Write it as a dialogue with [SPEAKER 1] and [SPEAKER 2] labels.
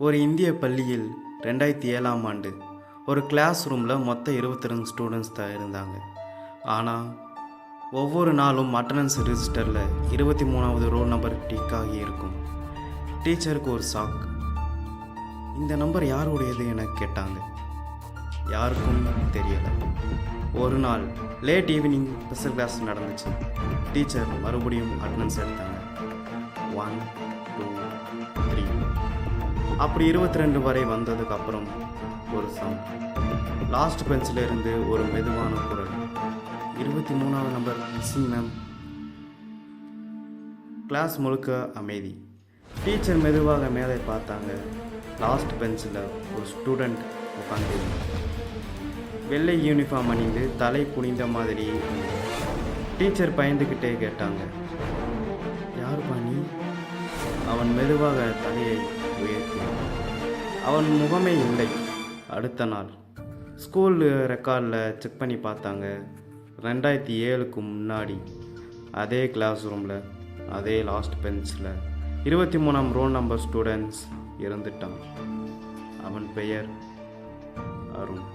[SPEAKER 1] ஒரு இந்திய பள்ளியில் 2007ஆம் ஆண்டு ஒரு கிளாஸ் ரூமில் மொத்தம் 22 ஸ்டூடெண்ட்ஸ் தான் இருந்தாங்க. ஆனால் ஒவ்வொரு நாளும் அட்டண்டன்ஸ் ரிஜிஸ்டரில் 23வது ரோல் நம்பர் டிக் ஆகி இருக்கும். டீச்சருக்கு ஒரு ஷாக். இந்த நம்பர் யாருடையது என கேட்டாங்க. யாருக்கும் தெரியலை. ஒரு நாள் லேட் ஈவினிங் ஸ்பெஷல் கிளாஸ் நடந்துச்சு. டீச்சர் மறுபடியும் அட்டண்டன்ஸ் எடுத்தாங்க. 1 2 3 அப்படி 22 வரை வந்ததுக்கப்புறம் ஒரு சம். லாஸ்ட் பெஞ்சில் இருந்து ஒரு மெதுவான குரல், 23வது நம்பர் மிஸ்ஸிங் மேம். கிளாஸ் முழுக்க அமைதி. டீச்சர் மெதுவாக மேலே பார்த்தாங்க. லாஸ்ட் பெஞ்சில் ஒரு ஸ்டூடெண்ட் உட்காந்துருந்தாங்க. வெள்ளை யூனிஃபார்ம் அணிந்து தலை குனிந்த மாதிரி. டீச்சர் பயந்துக்கிட்டே கேட்டாங்க, யார் பாணி? அவன் மெதுவாக தலையை உயர்த்தினான். அவன் முகமே இல்லை. அடுத்த நாள் ஸ்கூல் ரெக்கார்டில் செக் பண்ணி பார்த்தாங்க. 2007க்கு முன்னாடி அதே கிளாஸ் ரூமில் அதே லாஸ்ட் பெஞ்சில் 23ஆம் ரோல் நம்பர் ஸ்டூடெண்ட்ஸ் இருந்துட்டான். அவன் பெயர் அருண்.